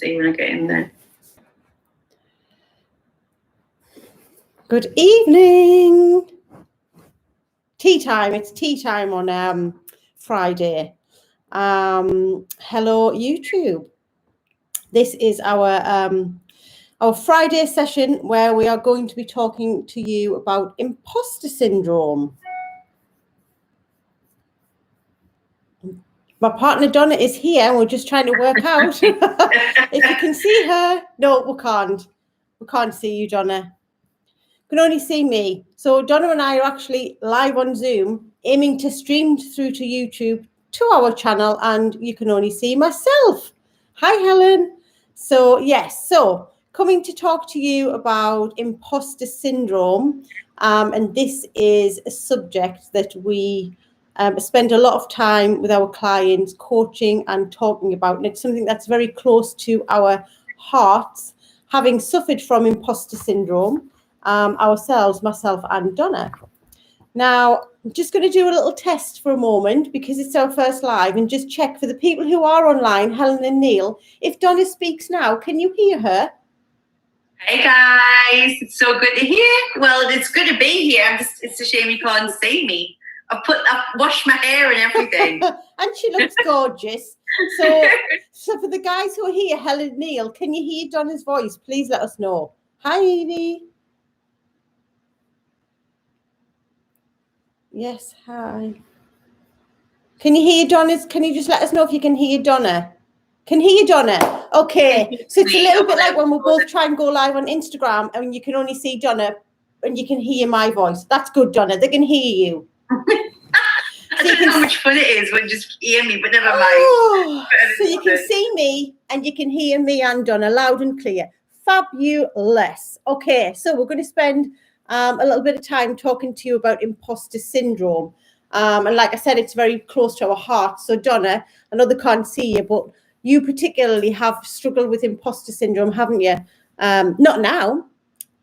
see when I get in there. Good evening. Tea time. It's tea time on Friday. Hello, YouTube. This is our Friday session where we are going to be talking to you about imposter syndrome. My partner Donna is here and we're just trying to work out if you can see her. No, we can't. We can't see you, Donna. You can only see me. So Donna and I are actually live on Zoom, aiming to stream through to YouTube to our channel, and you can only see myself. Hi, Helen. So yes, so coming to talk to you about imposter syndrome, and this is a subject that we spend a lot of time with our clients coaching and talking about, and it's something that's very close to our hearts, having suffered from imposter syndrome ourselves, myself and Donna. Now, I'm just going to do a little test for a moment because it's our first live, and just check for the people who are online, Helen and Neil, if Donna speaks now, can you hear her? Hey guys, it's so good to hear. Well, it's good to be here. It's a shame you can't see me. I've washed my hair and everything. And she looks gorgeous. So for the guys who are here, Helen and Neil, can you hear Donna's voice? Please let us know. Hi, Evie. Yes, hi. Can you hear Donna's? Can you just let us know if you can hear Donna? Can hear Donna? Okay. So it's a little bit like when we both try and go live on Instagram and you can only see Donna and you can hear my voice. That's good, Donna. They can hear you. I don't know how much fun it is when you just hear me, but never mind. Oh, so you can see me and you can hear me and Donna loud and clear. Fabulous. Okay, so we're going to spend a little bit of time talking to you about imposter syndrome. And like I said, it's very close to our hearts. So Donna, I know they can't see you, but you particularly have struggled with imposter syndrome, haven't you? Not now.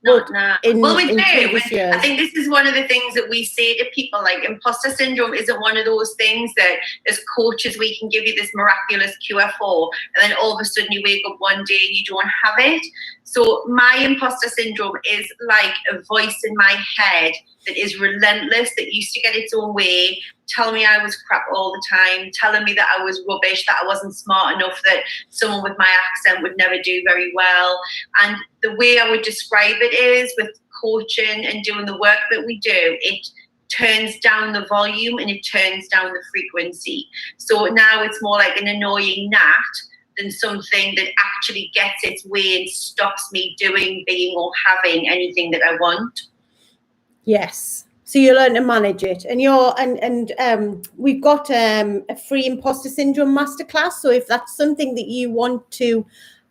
Not now. Well, we do. I think this is one of the things that we say to people, like imposter syndrome isn't one of those things that as coaches we can give you this miraculous cure for, and then all of a sudden you wake up one day and you don't have it. So my imposter syndrome is like a voice in my head that is relentless, that used to get its own way, telling me I was crap all the time, telling me that I was rubbish, that I wasn't smart enough, that someone with my accent would never do very well. And the way I would describe it is, with coaching and doing the work that we do, it turns down the volume and it turns down the frequency. So now it's more like an annoying gnat than something that actually gets its way and stops me doing, being, or having anything that I want. Yes. So you learn to manage it, and we've got a free imposter syndrome masterclass. So if that's something that you want to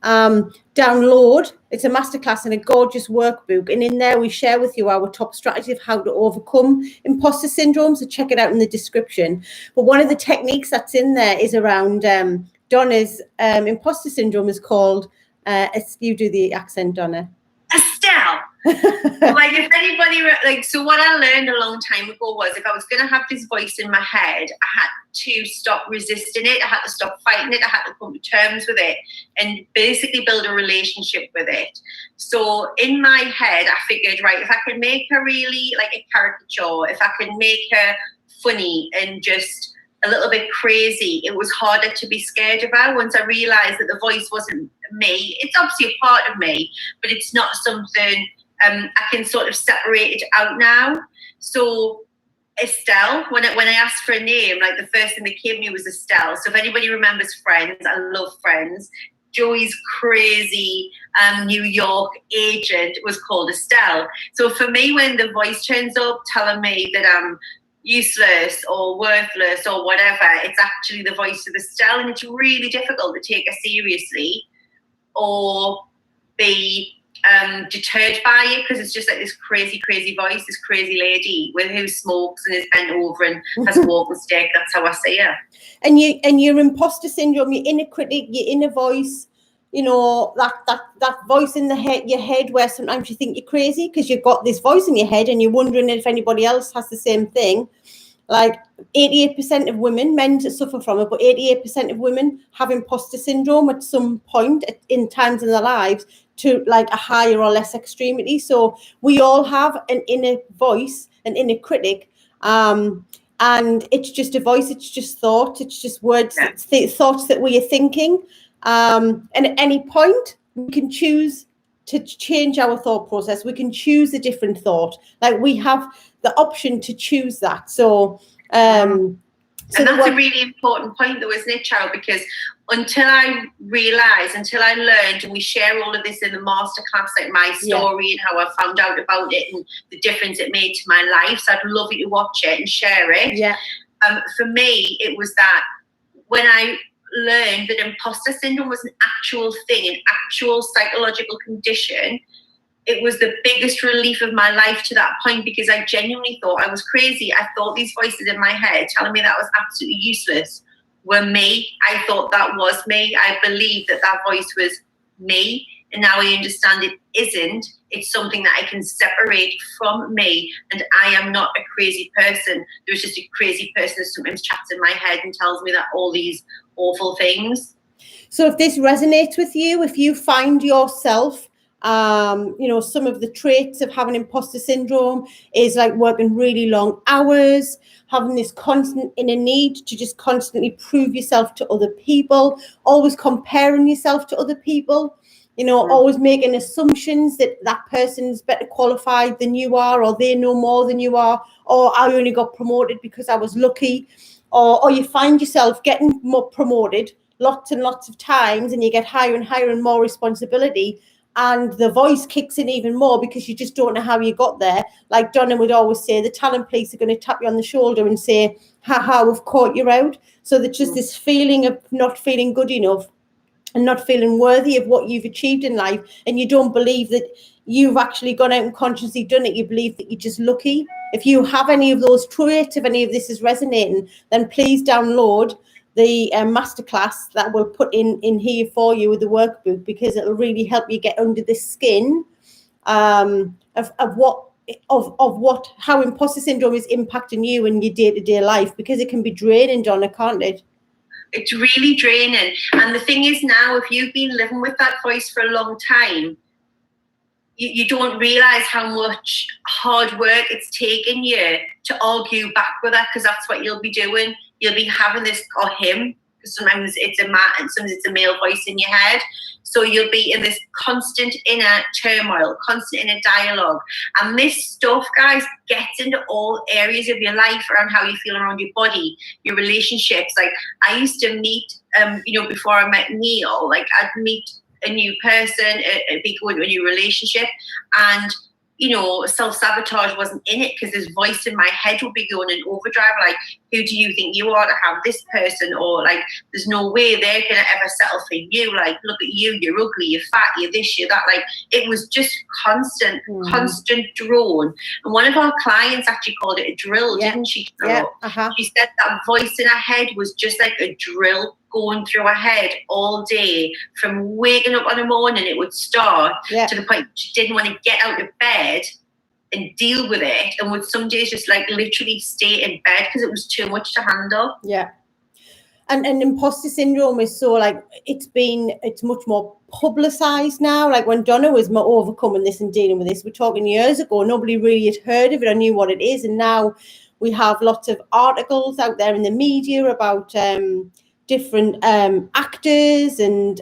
download, it's a masterclass and a gorgeous workbook. And in there we share with you our top strategy of how to overcome imposter syndrome. So check it out in the description. But one of the techniques that's in there is around Donna's imposter syndrome is called, you do the accent, Donna. Estelle. Like if anybody, so what I learned a long time ago was if I was going to have this voice in my head, I had to stop resisting it. I had to stop fighting it. I had to come to terms with it and basically build a relationship with it. So in my head, I figured, right, if I could make her really like a caricature, if I could make her funny and just a little bit crazy, it was harder to be scared of her once I realized that the voice wasn't me. It's obviously a part of me, but it's not something I can sort of separate it out now. So Estelle, when I asked for a name, like the first thing that came to me was Estelle. So if anybody remembers Friends, I love Friends. Joey's crazy New York agent was called Estelle. So for me, when the voice turns up telling me that I'm useless or worthless or whatever, it's actually the voice of Estelle, and it's really difficult to take her seriously or be deterred by it, because it's just like this crazy voice, this crazy lady who smokes and is bent over and has a walking stick. That's how I see her. And your imposter syndrome, your inner critic, your inner voice, you know, that voice in your head where sometimes you think you're crazy because you've got this voice in your head and you're wondering if anybody else has the same thing. like 88% of women, men suffer from it, but 88% of women have imposter syndrome at some point in times in their lives to like a higher or less extremity. So we all have an inner voice, an inner critic, and it's just a voice, it's just thought, it's just words, it's the thoughts that we are thinking. And at any point, we can choose to change our thought process. We can choose a different thought. Like we have the option to choose that. So, and that's a really important point though, isn't it, Cheryl? Because until I learned, and we share all of this in the masterclass, like my story and how I found out about it and the difference it made to my life. So I'd love you to watch it and share it. Yeah. For me, it was that when I learned that imposter syndrome was an actual thing, an actual psychological condition, it was the biggest relief of my life to that point, because I genuinely thought I was crazy. I thought these voices in my head telling me that was absolutely useless were me. I thought that was me. I believed that that voice was me. And now I understand it isn't. It's something that I can separate from me. And I am not a crazy person. There's just a crazy person that sometimes chats in my head and tells me that all these awful things. So if this resonates with you, if you find yourself, some of the traits of having imposter syndrome is like working really long hours, having this constant inner need to just constantly prove yourself to other people, always comparing yourself to other people, always making assumptions that that person's better qualified than you are, or they know more than you are, or I only got promoted because I was lucky, or you find yourself getting more promoted lots and lots of times, and you get higher and higher and more responsibility, and the voice kicks in even more because you just don't know how you got there. Like Donna would always say, the talent police are going to tap you on the shoulder and say, haha, we've caught you out. So there's just this feeling of not feeling good enough and not feeling worthy of what you've achieved in life, and you don't believe that you've actually gone out and consciously done it. You believe that you're just lucky. If you have any of those traits, if any of this is resonating, then please download the masterclass that we'll put in here for you with the workbook, because it'll really help you get under the skin of how imposter syndrome is impacting you in your day-to-day life, because it can be draining, Donna, can't it? It's really draining. And the thing is, now, if you've been living with that voice for a long time, you don't realize how much hard work it's taken you to argue back with that, because that's what you'll be doing. You'll be having this, or him, because sometimes it's a man and sometimes it's a male voice in your head. So you'll be in this constant inner turmoil, constant inner dialogue. And this stuff, guys, gets into all areas of your life, around how you feel around your body, your relationships. Like I used to meet, before I met Neil, like I'd meet a new person, be going to a new relationship, and self-sabotage wasn't in it, because this voice in my head would be going in overdrive, like, who do you think you are to have this person? Or like, there's no way they're gonna ever settle for you. Like, look at you, you're ugly, you're fat, you're this, you're that. Like, it was just constant drone. And one of our clients actually called it a drill, didn't she? Yeah. She said that voice in her head was just like a drill going through her head all day. From waking up on the morning, it would start to the point she didn't want to get out of bed and deal with it, and would some days just like literally stay in bed because it was too much to handle. Yeah. And imposter syndrome is so like, it's much more publicized now. Like when Donna was overcoming this and dealing with this, we're talking years ago, nobody really had heard of it or knew what it is. And now we have lots of articles out there in the media about different actors and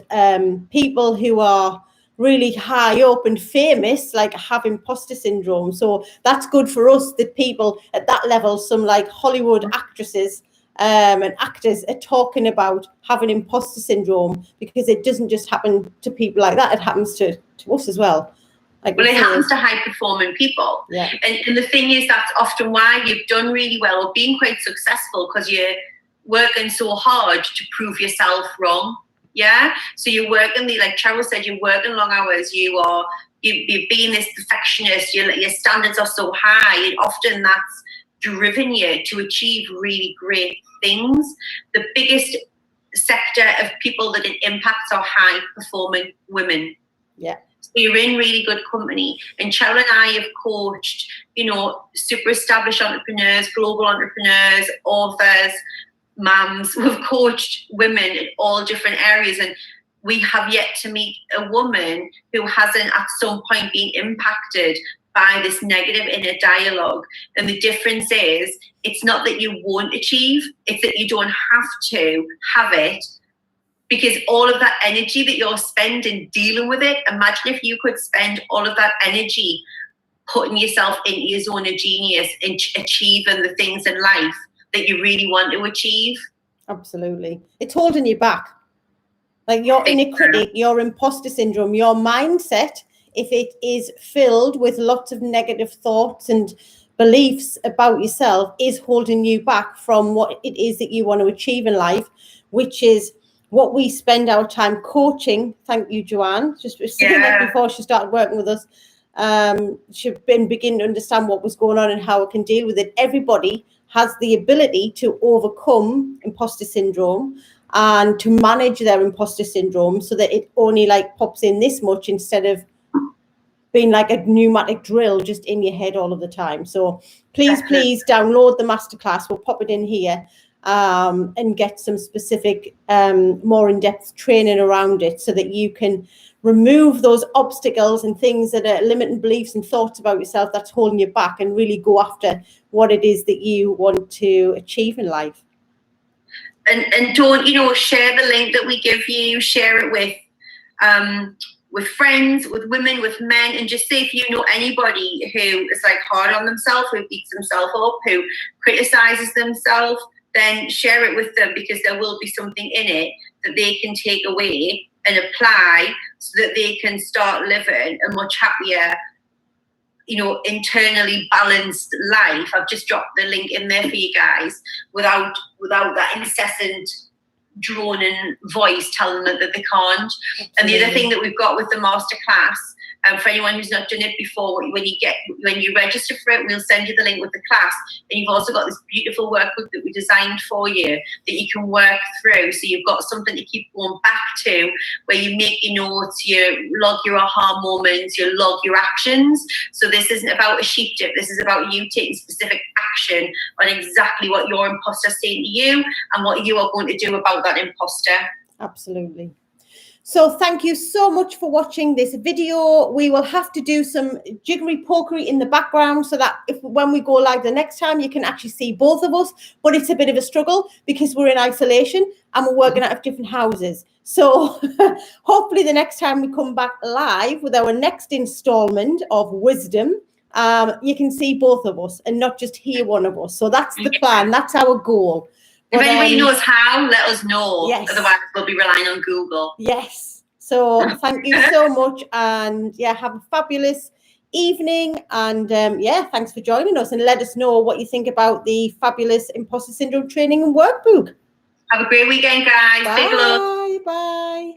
people who are really high up and famous, like have imposter syndrome. So that's good for us that people at that level, some like Hollywood actresses and actors, are talking about having imposter syndrome, because it doesn't just happen to people like that, it happens to us as well. Well, it happens to high-performing people. Yeah. And the thing is, that's often why you've done really well or been quite successful, because you're working so hard to prove yourself wrong. Yeah. So you're working, like Cheryl said, you're working long hours. You're being this perfectionist. Your standards are so high, and often that's driven you to achieve really great things. The biggest sector of people that it impacts are high-performing women. Yeah. So you're in really good company. And Cheryl and I have coached, super established entrepreneurs, global entrepreneurs, authors, mums. We've coached women in all different areas. And we have yet to meet a woman who hasn't at some point been impacted by this negative inner dialogue. And the difference is, it's not that you won't achieve, it's that you don't have to have it, because all of that energy that you're spending dealing with it, imagine if you could spend all of that energy putting yourself into your zone of genius and achieving the things in life that you really want to achieve. Absolutely. It's holding you back. Like your inner critic, your imposter syndrome, your mindset, if it is filled with lots of negative thoughts and beliefs about yourself, is holding you back from what it is that you want to achieve in life, which is what we spend our time coaching. Thank you, Joanne. Just saying that before she started working with us. She'd been beginning to understand what was going on and how it can deal with it. Everybody has the ability to overcome imposter syndrome and to manage their imposter syndrome so that it only pops in this much instead of being like a pneumatic drill just in your head all of the time. So please download the masterclass. We'll pop it in here and get some specific, more in-depth training around it so that you can remove those obstacles and things that are limiting beliefs and thoughts about yourself that's holding you back, and really go after what it is that you want to achieve in life. And don't, share the link that we give you, share it with friends, with women, with men, and just say if you know anybody who is hard on themselves, who beats themselves up, who criticizes themselves, then share it with them, because there will be something in it that they can take away and apply so that they can start living a much happier, internally balanced life. I've just dropped the link in there for you guys, without that incessant droning voice telling them that they can't. Absolutely. And the other thing that we've got with the masterclass, for anyone who's not done it before, when you register for it, we'll send you the link with the class, and you've also got this beautiful workbook that we designed for you that you can work through, so you've got something to keep going back to, where you make your notes, you log your aha moments, you log your actions. So this isn't about a sheep dip, this is about you taking specific action on exactly what your imposter's saying to you and what you are going to do about that imposter. Absolutely. So thank you so much for watching this video. We will have to do some jiggery pokery in the background so that when we go live the next time, you can actually see both of us. But it's a bit of a struggle because we're in isolation and we're working out of different houses. So hopefully the next time we come back live with our next installment of Wisdom, you can see both of us and not just hear one of us. So that's the plan. That's our goal. If anybody knows how, let us know. Yes. Otherwise, we'll be relying on Google. Yes. So thank you so much. And have a fabulous evening. And thanks for joining us. And let us know what you think about the fabulous imposter syndrome training and workbook. Have a great weekend, guys. Bye. Big love. Bye.